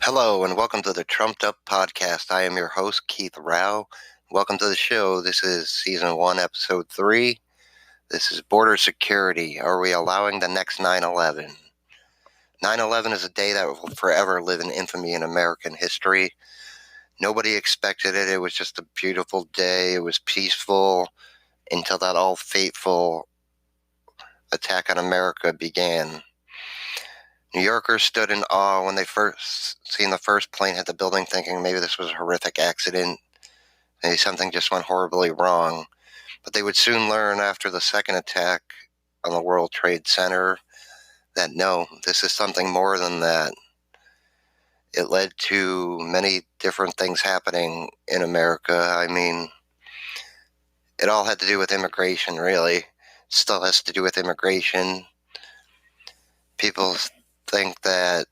Hello and welcome to the Trumped Up Podcast. I am your host, Keith Rao. Welcome to the show. This is Season 1, Episode 3. This is Border Security. Are we allowing the next 9/11? 9/11 is a day that will forever live in infamy in American history. Nobody expected it. It was just a beautiful day. It was peaceful until that all-fateful attack on America began. New Yorkers stood in awe when they first seen the first plane hit the building, thinking maybe this was a horrific accident. Maybe something just went horribly wrong. But they would soon learn after the second attack on the World Trade Center that no, this is something more than that. It led to many different things happening in America. I mean, it all had to do with immigration, really. It still has to do with immigration. People think that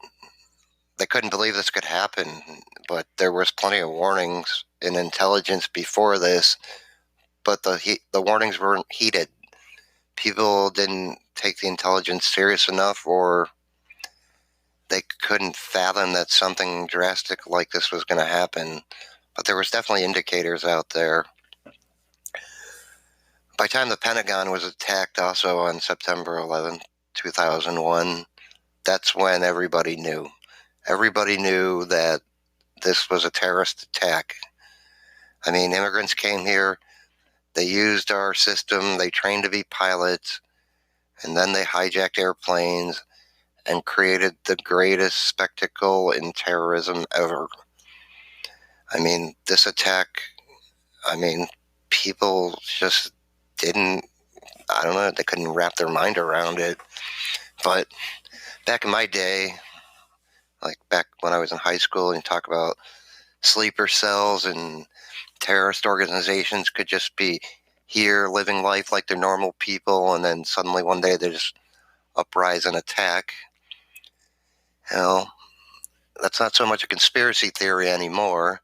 they couldn't believe this could happen, but there was plenty of warnings in intelligence before this, but the warnings weren't heeded. People didn't take the intelligence serious enough, or they couldn't fathom that something drastic like this was going to happen. But there was definitely indicators out there. By the time the Pentagon was attacked also on September 11th, 2001, that's when everybody knew. Everybody knew that this was a terrorist attack. I mean, immigrants came here, they used our system, they trained to be pilots, and then they hijacked airplanes and created the greatest spectacle in terrorism ever. I mean, this attack, people just didn't, they couldn't wrap their mind around it. But back in my day, like back when I was in high school, and talk about sleeper cells and terrorist organizations could just be here living life like they're normal people, and then suddenly one day they just uprise and attack. That's not so much a conspiracy theory anymore.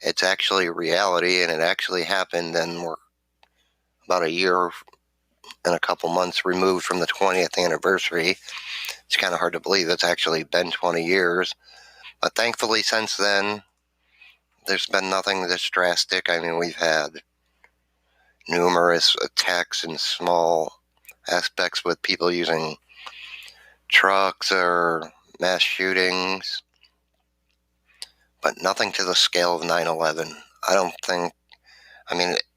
It's actually reality, and it actually happened, and we're about a year and a couple months removed from the 20th anniversary. It's kind of hard to believe it's actually been 20 years. But thankfully, since then, there's been nothing this drastic. I mean, we've had numerous attacks in small aspects with people using trucks or mass shootings, but nothing to the scale of 9/11.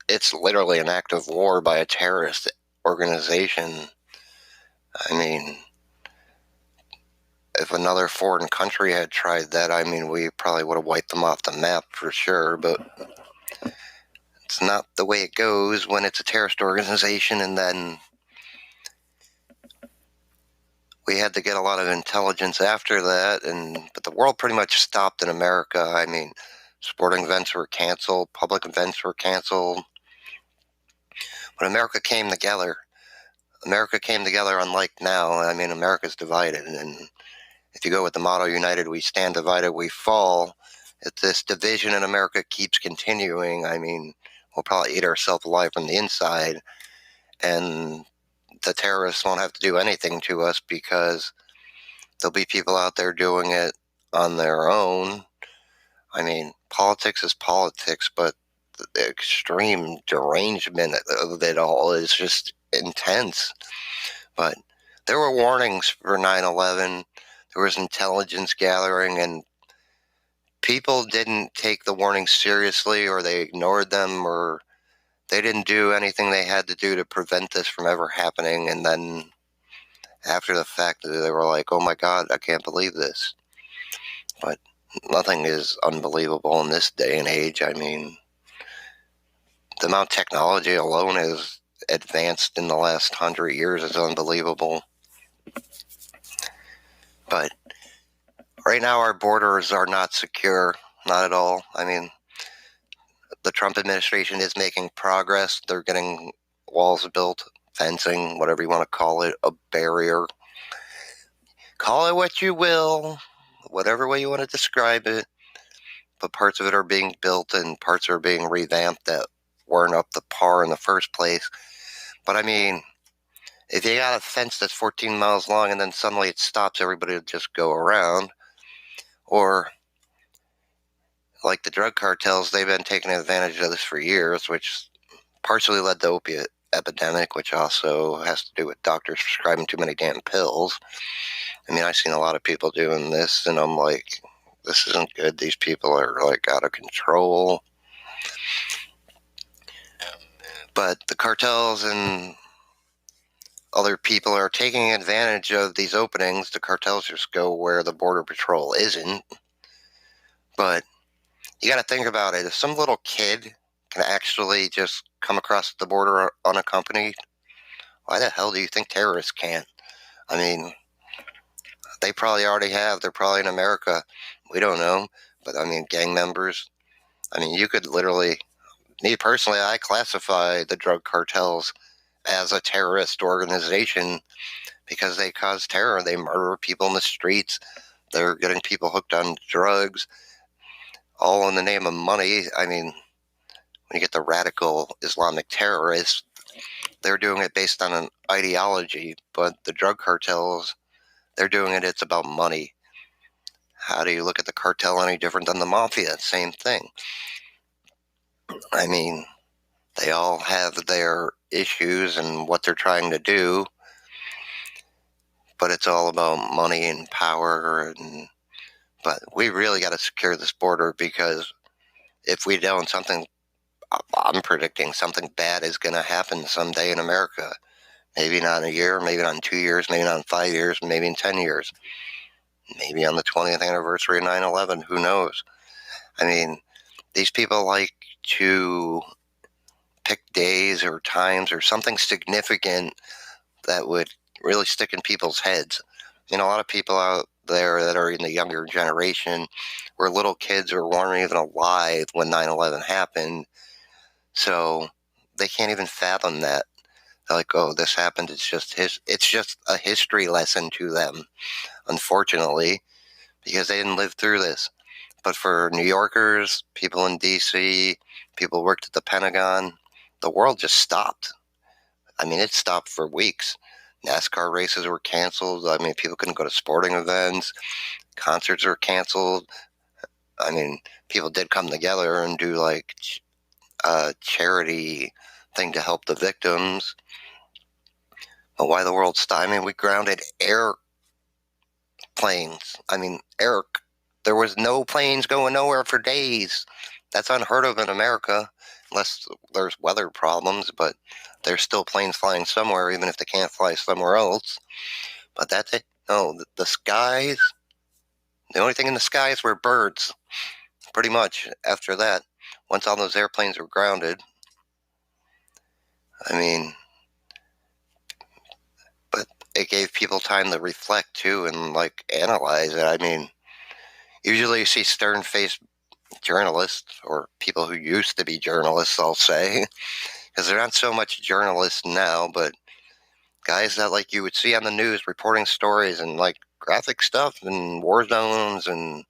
It's literally an act of war by a terrorist organization. I mean, if another foreign country had tried that, we probably would have wiped them off the map for sure, but it's not the way it goes when it's a terrorist organization. And then we had to get a lot of intelligence after that, but the world pretty much stopped in America. I mean, sporting events were canceled, public events were canceled, but America came together. America came together unlike now. I mean, America's divided, and if you go with the motto, united we stand, divided we fall, if this division in America keeps continuing, we'll probably eat ourselves alive from the inside, and the terrorists won't have to do anything to us because there'll be people out there doing it on their own. I mean, politics is politics, but the extreme derangement of it all is just intense. But there were warnings for 9/11. There was intelligence gathering, and people didn't take the warnings seriously, or they ignored them, or they didn't do anything they had to do to prevent this from ever happening. And then after the fact, they were like, oh my God, I can't believe this. But nothing is unbelievable in this day and age. I mean, the amount of technology alone has advanced in the last 100 years is unbelievable. But right now, our borders are not secure, not at all. I mean, the Trump administration is making progress. They're getting walls built, fencing, whatever you want to call it, a barrier. Call it what you will, whatever way you want to describe it. But parts of it are being built and parts are being revamped that weren't up to par in the first place. But I mean, if you got a fence that's 14 miles long and then suddenly it stops, everybody will just go around. Or like the drug cartels, they've been taking advantage of this for years, which partially led to the opiate epidemic, which also has to do with doctors prescribing too many damn pills. I mean, I've seen a lot of people doing this, and I'm like, this isn't good. These people are like out of control. But the cartels and other people are taking advantage of these openings. The cartels just go where the Border Patrol isn't. But you got to think about it. If some little kid can actually just come across the border unaccompanied, why the hell do you think terrorists can't? I mean, they probably already have. They're probably in America. We don't know. But I mean, gang members. I mean, you could literally, me personally, I classify the drug cartels as a terrorist organization because they cause terror. They murder people in the streets. They're getting people hooked on drugs, all in the name of money. I mean, when you get the radical Islamic terrorists, they're doing it based on an ideology, but the drug cartels, they're doing it, it's about money. How do you look at the cartel any different than the mafia? Same thing. I mean, they all have their issues and what they're trying to do, but it's all about money and power. But we really got to secure this border, because if we don't, I'm predicting something bad is going to happen someday in America. Maybe not in a year, maybe not in 2 years, maybe not in 5 years, maybe in 10 years. Maybe on the 20th anniversary of 9/11, who knows? I mean, these people like to pick days or times or something significant that would really stick in people's heads. I mean, a lot of people out there that are in the younger generation were little kids or weren't even alive when 9/11 happened, so they can't even fathom that. They're like, oh, this happened. It's just a history lesson to them, unfortunately, because they didn't live through this. But for New Yorkers, people in DC, people who worked at the Pentagon, the world just stopped. I mean, it stopped for weeks. NASCAR races were canceled. I mean, people couldn't go to sporting events. Concerts were canceled. I mean, people did come together and do like a charity thing to help the victims. But why the world stopped? I mean, we grounded airplanes. I mean, there was no planes going nowhere for days. That's unheard of in America, unless there's weather problems, but there's still planes flying somewhere, even if they can't fly somewhere else. But that's it. No, the skies, the only thing in the skies were birds, pretty much, after that. Once all those airplanes were grounded, I mean, but it gave people time to reflect, too, and, like, analyze it. I mean, usually you see stern-faced journalists, or people who used to be journalists, I'll say, because they're not so much journalists now, but guys that like you would see on the news reporting stories and like graphic stuff and war zones, and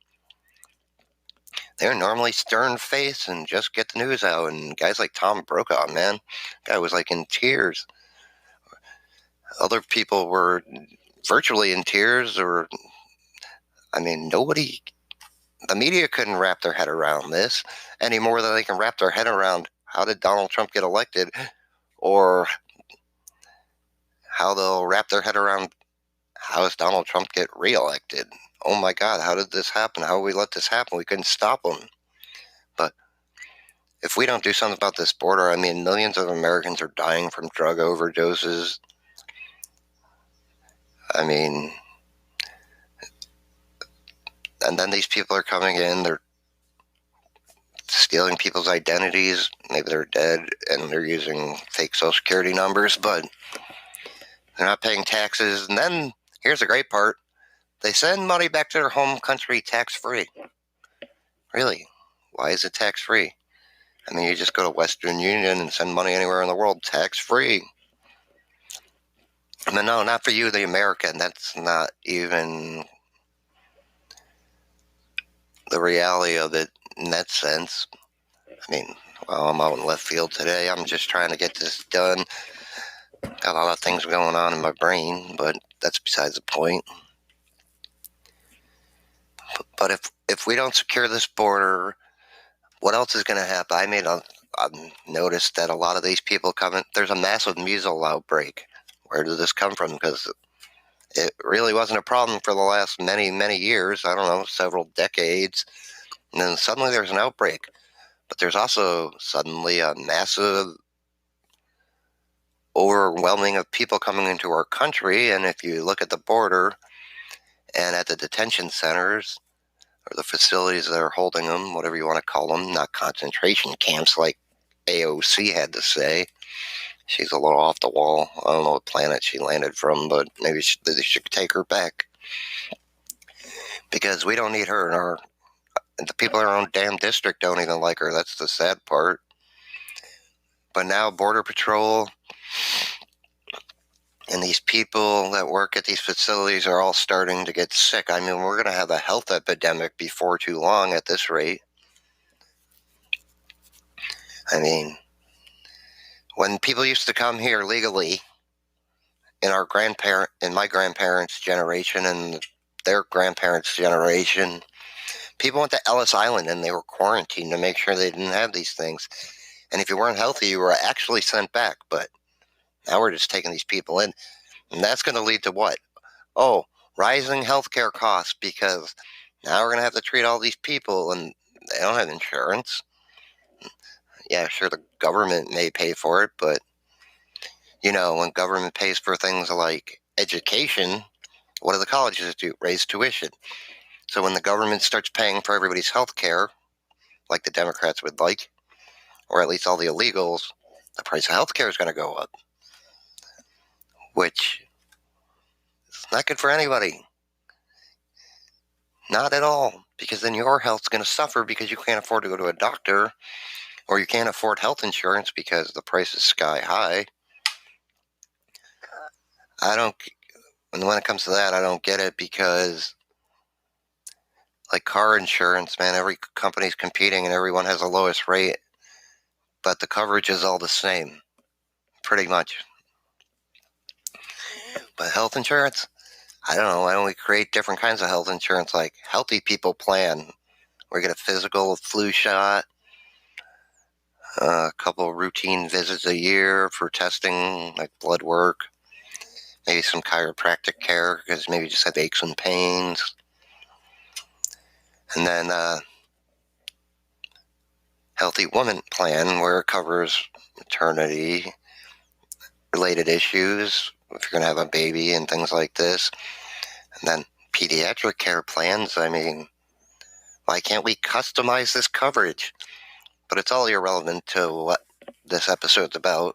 they're normally stern-faced and just get the news out. And guys like Tom Brokaw, man, guy was like in tears. Other people were virtually in tears, or I mean, the media couldn't wrap their head around this any more than they can wrap their head around how did Donald Trump get elected, or how they'll wrap their head around how does Donald Trump get reelected. Oh my God, how did this happen? How did we let this happen? We couldn't stop him. But if we don't do something about this border, I mean, millions of Americans are dying from drug overdoses. I mean, and then these people are coming in, they're stealing people's identities. Maybe they're dead and they're using fake Social Security numbers, but they're not paying taxes. And then here's the great part. They send money back to their home country tax-free. Really? Why is it tax-free? I mean, you just go to Western Union and send money anywhere in the world tax-free. I mean, no, not for you, the American. That's not even the reality of it in that sense. I mean, well, I'm out in left field today. I'm just trying to get this done. Got a lot of things going on in my brain, but that's besides the point. But if we don't secure this border, What else is going to happen? I've noticed that a lot of these people coming, there's a massive measles outbreak. Where did this come from? Because it really wasn't a problem for the last many, many years. I don't know, several decades. And then suddenly there's an outbreak. But there's also suddenly a massive overwhelming of people coming into our country. And if you look at the border and at the detention centers or the facilities that are holding them, whatever you want to call them, not concentration camps like AOC had to say. She's a little off the wall. I don't know what planet she landed from, but maybe they should take her back. Because we don't need her in our... The people in our own damn district don't even like her. That's the sad part. But now Border Patrol and these people that work at these facilities are all starting to get sick. I mean, we're going to have a health epidemic before too long at this rate. I mean, when people used to come here legally, in my grandparents' generation and their grandparents' generation, people went to Ellis Island and they were quarantined to make sure they didn't have these things. And if you weren't healthy, you were actually sent back. But now we're just taking these people in. And that's going to lead to what? Oh, rising healthcare costs, because now we're going to have to treat all these people and they don't have insurance. Yeah, sure, the government may pay for it, but, you know, when government pays for things like education, what do the colleges do? Raise tuition. So when the government starts paying for everybody's health care, like the Democrats would like, or at least all the illegals, the price of health care is going to go up, which is not good for anybody. Not at all, because then your health's going to suffer because you can't afford to go to a doctor, or you can't afford health insurance because the price is sky high. When it comes to that, I don't get it, because like car insurance, man, every company's competing and everyone has the lowest rate, but the coverage is all the same, pretty much. But health insurance, I don't know, why don't we create different kinds of health insurance, like Healthy People Plan, where you get a physical, a flu shot, a couple of routine visits a year for testing, like blood work, maybe some chiropractic care, because maybe you just have aches and pains. And then Healthy Woman Plan, where it covers maternity related issues, if you're going to have a baby and things like this. And then pediatric care plans. I mean, why can't we customize this coverage? But it's all irrelevant to what this episode's about,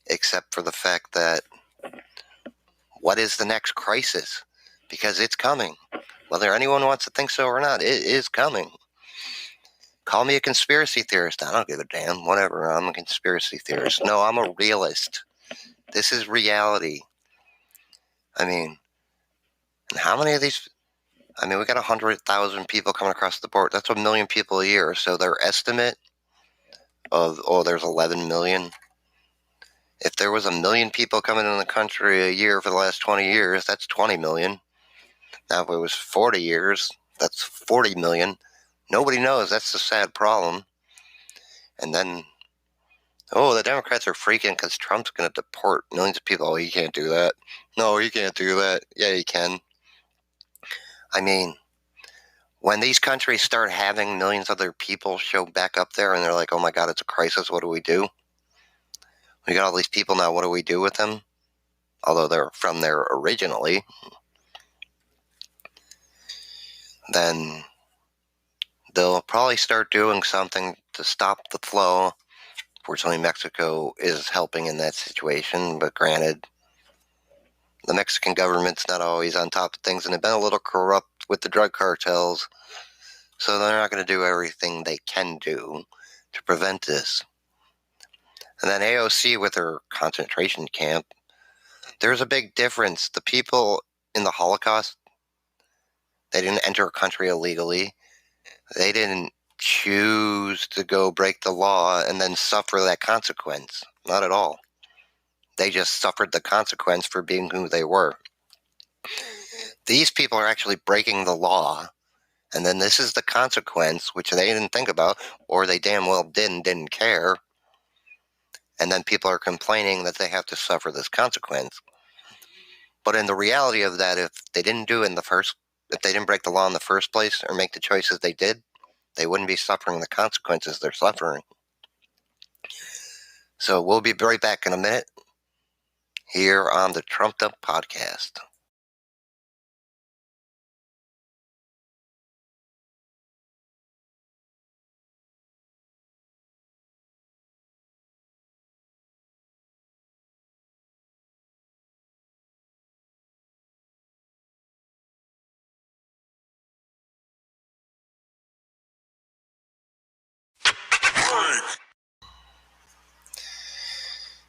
except for the fact that what is the next crisis? Because it's coming. Whether anyone wants to think so or not, it is coming. Call me a conspiracy theorist. I don't give a damn. Whatever. I'm a conspiracy theorist. No, I'm a realist. This is reality. I mean, how many of these? I mean, we got 100,000 people coming across the board. That's 1 million people a year. So their estimate of, there's 11 million. If there was 1 million people coming in the country a year for the last 20 years, that's 20 million. Now, if it was 40 years, that's 40 million. Nobody knows. That's the sad problem. And then, the Democrats are freaking because Trump's going to deport millions of people. Oh, you can't do that. No, you can't do that. Yeah, you can. I mean, when these countries start having millions of their people show back up there and they're like, oh my God, it's a crisis, what do? We got all these people now, what do we do with them? Although they're from there originally. Then they'll probably start doing something to stop the flow. Fortunately, Mexico is helping in that situation, but granted, the Mexican government's not always on top of things, and they've been a little corrupt with the drug cartels, so they're not going to do everything they can do to prevent this. And then AOC with her concentration camp, there's a big difference. The people in the Holocaust, they didn't enter a country illegally. They didn't choose to go break the law and then suffer that consequence. Not at all. They just suffered the consequence for being who they were. These people are actually breaking the law, And then this is the consequence, which they didn't think about, or they damn well didn't care. And then people are complaining that they have to suffer this consequence. But in the reality of that, if they didn't do it if they didn't break the law in the first place or make the choices they did, they wouldn't be suffering the consequences they're suffering. So we'll be right back in a minute here on the Trumped Up Podcast.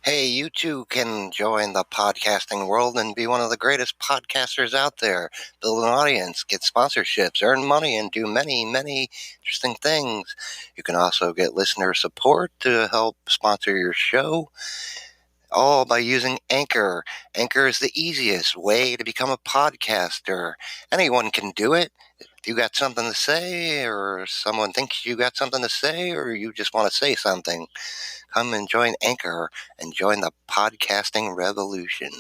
Hey, you too can join the podcasting world and be one of the greatest podcasters out there. Build an audience, get sponsorships, earn money, and do many, many interesting things. You can also get listener support to help sponsor your show, all by using Anchor. Anchor is the easiest way to become a podcaster. Anyone can do it. If you got something to say, or someone thinks you got something to say, or you just want to say something, come and join Anchor and join the podcasting revolution.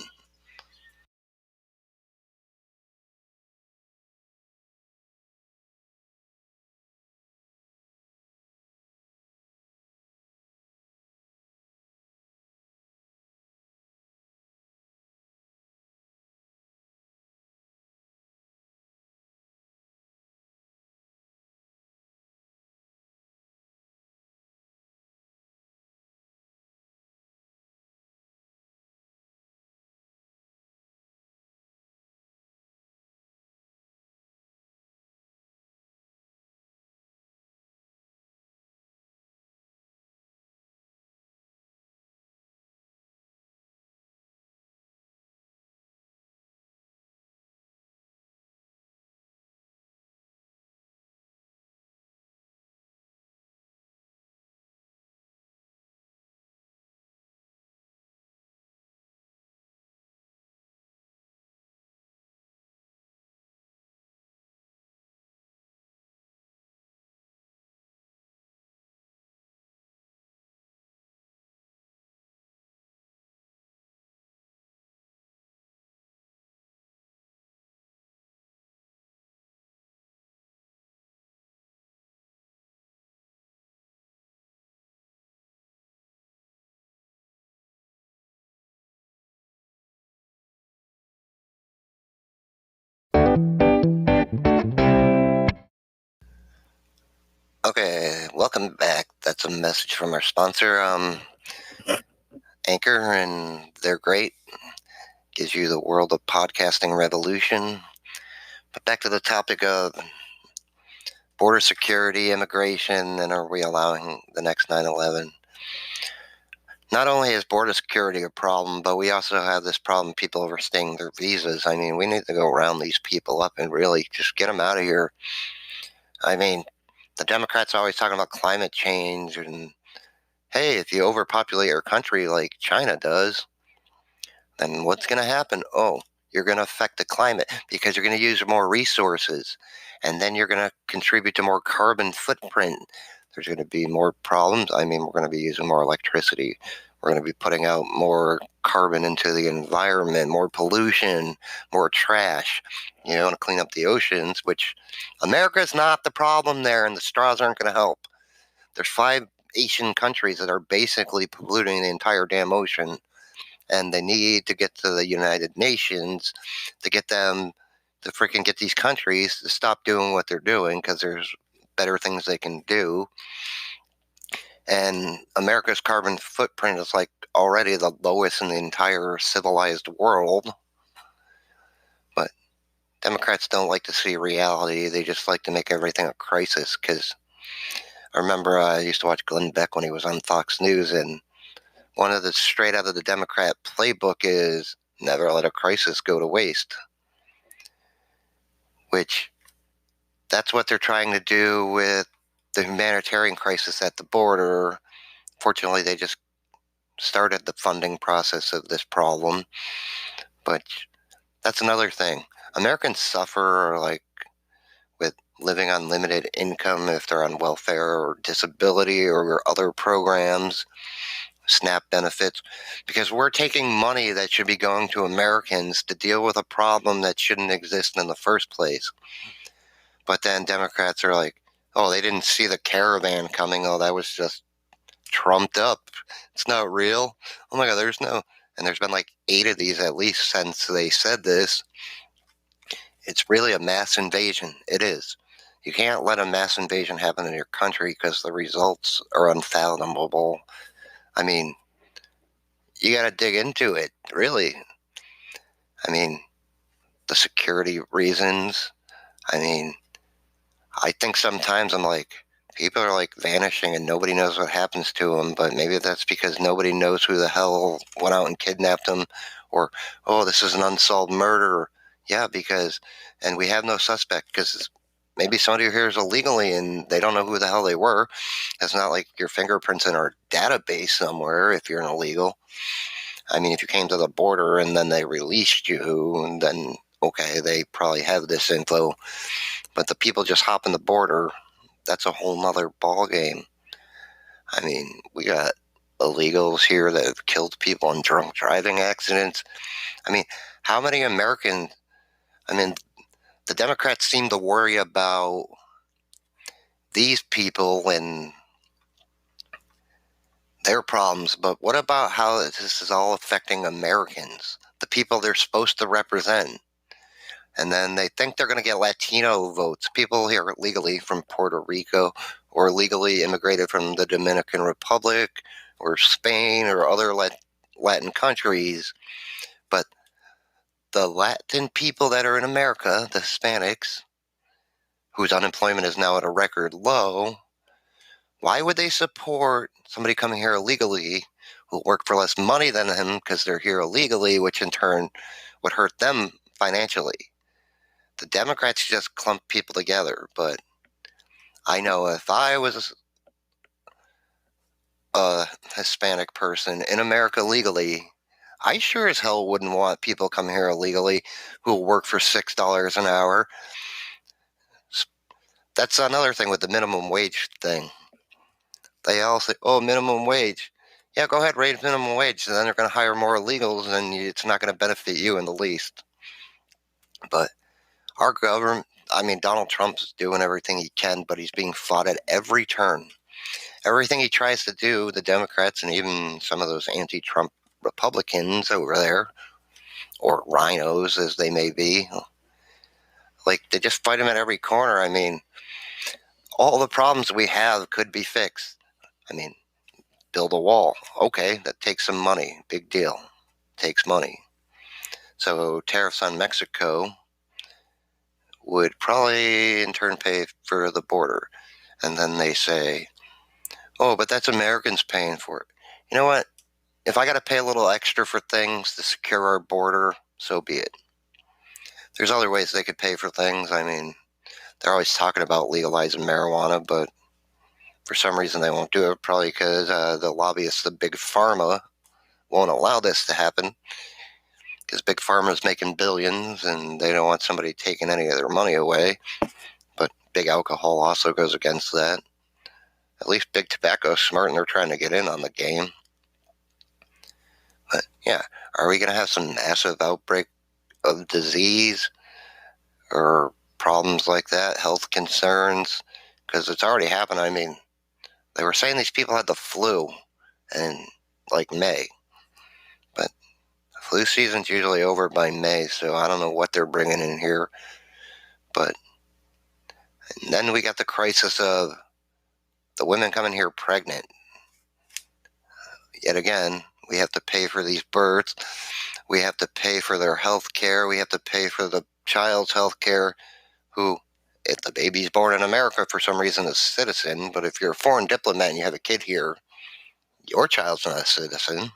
Okay, welcome back. That's a message from our sponsor, Anchor, and they're great. Gives you the world of podcasting revolution. But back to the topic of border security, immigration, and are we allowing the next 9/11? Not only is border security a problem, but we also have this problem people overstaying their visas. I mean, we need to go round these people up and really just get them out of here. I mean, the Democrats are always talking about climate change and, hey, if you overpopulate your country like China does, then what's going to happen? Oh, you're going to affect the climate because you're going to use more resources, and then you're going to contribute to more carbon footprint. There's going to be more problems. I mean, we're going to be using more electricity. We're going to be putting out more carbon into the environment, more pollution, more trash, to clean up the oceans, which America's not the problem there, and the straws aren't going to help. There's 5 Asian countries that are basically polluting the entire damn ocean, and they need to get to the United Nations to get them to freaking get these countries to stop doing what they're doing, because there's better things they can do. And America's carbon footprint is like already the lowest in the entire civilized world. But Democrats don't like to see reality. They just like to make everything a crisis. Because I remember I used to watch Glenn Beck when he was on Fox News, and one of the straight out of the Democrat playbook is never let a crisis go to waste, which that's what they're trying to do with the humanitarian crisis at the border. Fortunately, they just started the funding process of this problem, but that's another thing. Americans suffer like with living on limited income if they're on welfare or disability or other programs, SNAP benefits, because we're taking money that should be going to Americans to deal with a problem that shouldn't exist in the first place. But then Democrats are like, oh, they didn't see the caravan coming. Oh, that was just trumped up. It's not real. Oh my God, and there's been like 8 of these at least since they said this. It's really a mass invasion. It is. You can't let a mass invasion happen in your country because the results are unfathomable. I mean, you got to dig into it, really. I mean, the security reasons. I mean, I think sometimes I'm like, people are like vanishing and nobody knows what happens to them, but maybe that's because nobody knows who the hell went out and kidnapped them, or, oh, this is an unsolved murder. Yeah, and we have no suspect because maybe somebody here is illegally and they don't know who the hell they were. It's not like your fingerprints in our database somewhere if you're an illegal. I mean, if you came to the border and then they released you, then okay, they probably have this info. But the people just hopping the border, that's a whole nother ball game. I mean, we got illegals here that have killed people in drunk driving accidents. I mean, how many Americans? I mean, the Democrats seem to worry about these people and their problems, but what about how this is all affecting Americans, the people they're supposed to represent? And then they think they're going to get Latino votes, people here legally from Puerto Rico or legally immigrated from the Dominican Republic or Spain or other Latin countries. But the Latin people that are in America, the Hispanics, whose unemployment is now at a record low, why would they support somebody coming here illegally who'll work for less money than them because they're here illegally, which in turn would hurt them financially? The Democrats just clump people together, but I know if I was a Hispanic person in America legally, I sure as hell wouldn't want people come here illegally who will work for $6 an hour. That's another thing with the minimum wage thing. They all say, oh, minimum wage. Yeah, go ahead, raise minimum wage, and then they're going to hire more illegals, and it's not going to benefit you in the least. But our government, I mean, Donald Trump's doing everything he can, but he's being fought at every turn. Everything he tries to do, the Democrats and even some of those anti-Trump Republicans over there, or rhinos as they may be, like they just fight him at every corner. I mean, all the problems we have could be fixed. I mean, build a wall. Okay, that takes some money. Big deal. Takes money. So tariffs on Mexico would probably in turn pay for the border. And then they say, oh, but that's Americans paying for it. You know what? If I got to pay a little extra for things to secure our border, so be it. There's other ways they could pay for things. I mean, they're always talking about legalizing marijuana, but for some reason they won't do it, probably because the lobbyists, the big pharma, won't allow this to happen because big pharma is making billions and they don't want somebody taking any of their money away. But big alcohol also goes against that. At least big tobacco's smart and they're trying to get in on the game. But yeah, are we going to have some massive outbreak of disease or problems like that, health concerns? Because it's already happened. I mean, they were saying these people had the flu in like May, but flu season's usually over by May, so I don't know what they're bringing in here. But and then we got the crisis of the women coming here pregnant. Yet again, we have to pay for these births. We have to pay for their health care. We have to pay for the child's health care, who, if the baby's born in America for some reason, is a citizen. But if you're a foreign diplomat and you have a kid here, your child's not a citizen.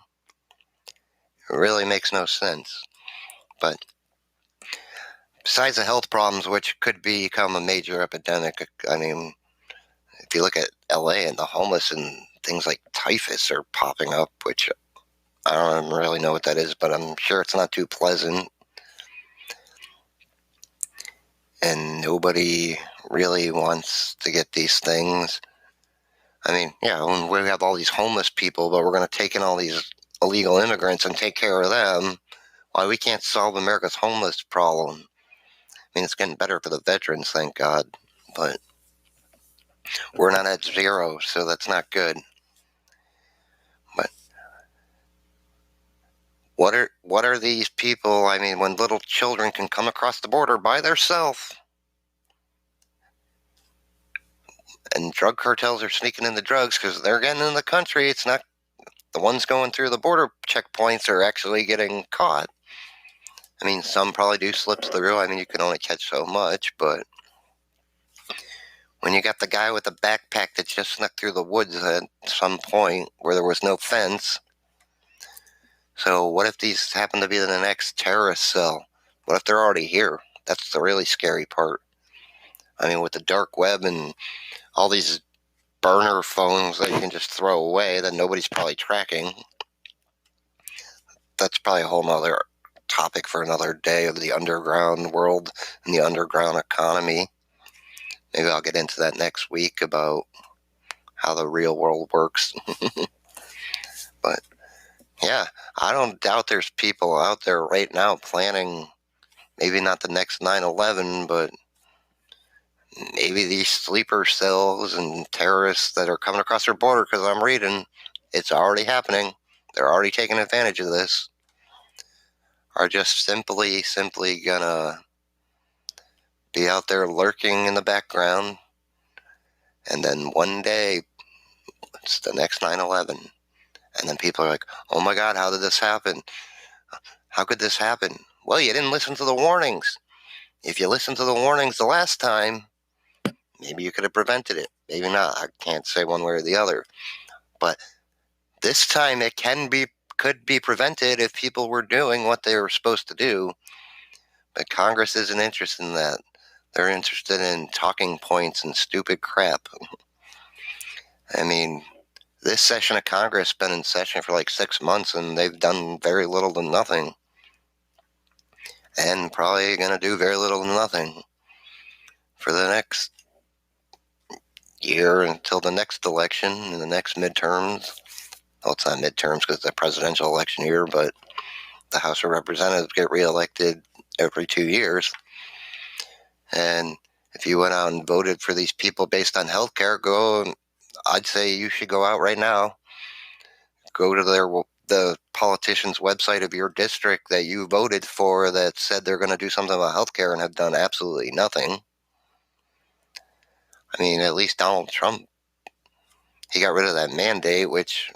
It really makes no sense. But besides the health problems, which could become a major epidemic, I mean, if you look at LA and the homeless and things like typhus are popping up, which I don't really know what that is, but I'm sure it's not too pleasant. And nobody really wants to get these things. I mean, yeah, when we have all these homeless people, but we're going to take in all these illegal immigrants and take care of them, why we can't solve America's homeless problem? I mean, it's getting better for the veterans, thank God, but we're not at zero, so that's not good. But what are these people? I mean, when little children can come across the border by themselves, and drug cartels are sneaking in the drugs because they're getting in the country. It's not the ones going through the border checkpoints are actually getting caught. I mean, some probably do slip through. I mean, you can only catch so much, but when you got the guy with the backpack that just snuck through the woods at some point where there was no fence. So what if these happen to be the next terrorist cell? What if they're already here? That's the really scary part. I mean, with the dark web and all these burner phones that you can just throw away that nobody's probably tracking, that's probably a whole nother topic for another day of the underground world and the underground economy. Maybe I'll get into that next week about how the real world works. But yeah, I don't doubt there's people out there right now planning, maybe not the next 9/11, but maybe these sleeper cells and terrorists that are coming across our border, because I'm reading it's already happening. They're already taking advantage of this. Are just simply gonna be out there lurking in the background, and then one day it's the next 9/11, and then people are like, oh my God, how did this happen? How could this happen? Well, you didn't listen to the warnings. If you listened to the warnings the last time, maybe you could have prevented it. Maybe not. I can't say one way or the other. But this time it could be prevented if people were doing what they were supposed to do. But Congress isn't interested in that. They're interested in talking points and stupid crap. I mean, this session of Congress has been in session for like 6 months, and they've done very little to nothing. And probably going to do very little to nothing for the next year until the next election and the next midterms. Well, it's not midterms because it's a presidential election year, but the House of Representatives get reelected every 2 years. And if you went out and voted for these people based on health care, I'd say you should go out right now. Go to the politician's website of your district that you voted for that said they're going to do something about health care and have done absolutely nothing. I mean, at least Donald Trump, he got rid of that mandate, which,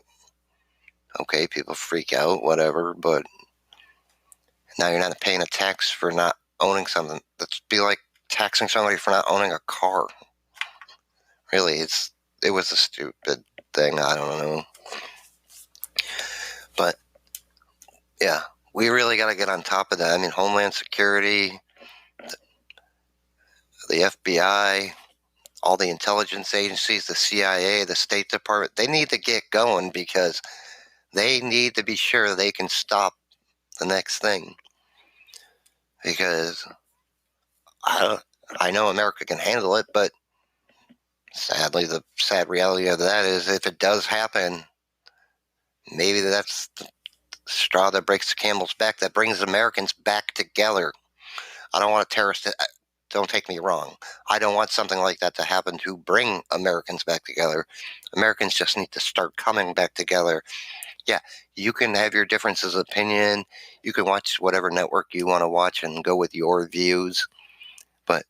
okay, people freak out, whatever, but now you're not paying a tax for not owning something. That'd be like taxing somebody for not owning a car. Really, it was a stupid thing. I don't know. But yeah, we really got to get on top of that. I mean, Homeland Security, the FBI, all the intelligence agencies, the CIA, the State Department, they need to get going because they need to be sure they can stop the next thing. Because I know America can handle it, but sadly, the sad reality of that is if it does happen, maybe that's the straw that breaks the camel's back, that brings Americans back together. I don't want a terrorist to, don't take me wrong. I don't want something like that to happen to bring Americans back together. Americans just need to start coming back together. Yeah, you can have your differences of opinion. You can watch whatever network you want to watch and go with your views. But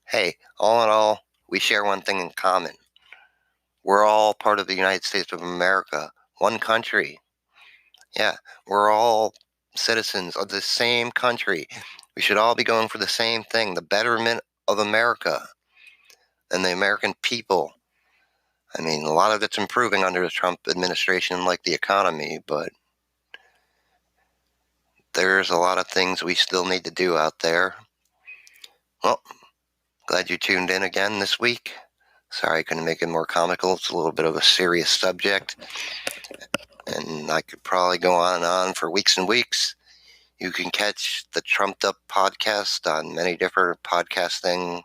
hey, all in all, we share one thing in common. We're all part of the United States of America, one country. Yeah, we're all citizens of the same country. We should all be going for the same thing, the betterment of America and the American people. I mean, a lot of it's improving under the Trump administration, like the economy, but there's a lot of things we still need to do out there. Well, glad you tuned in again this week. Sorry I couldn't make it more comical. It's a little bit of a serious subject, and I could probably go on for weeks and weeks. You can catch the Trumped Up podcast on many different podcasting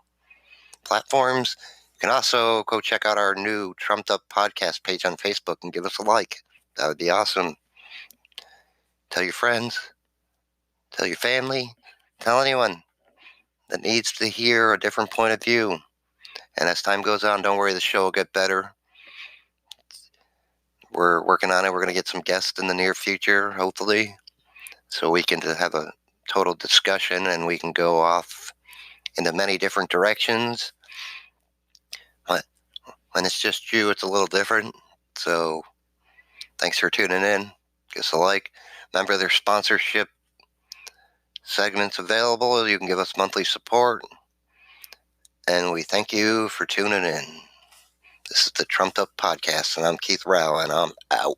platforms. You can also go check out our new Trumped Up podcast page on Facebook and give us a like. That would be awesome. Tell your friends, tell your family, tell anyone that needs to hear a different point of view. And as time goes on, don't worry, the show will get better. We're working on it. We're going to get some guests in the near future, hopefully, so we can have a total discussion and we can go off into many different directions. But when it's just you, it's a little different. So thanks for tuning in. Give us a like. Remember, there's sponsorship segments available. You can give us monthly support. And we thank you for tuning in. This is the Trumped Up Podcast, and I'm Keith Rao, and I'm out.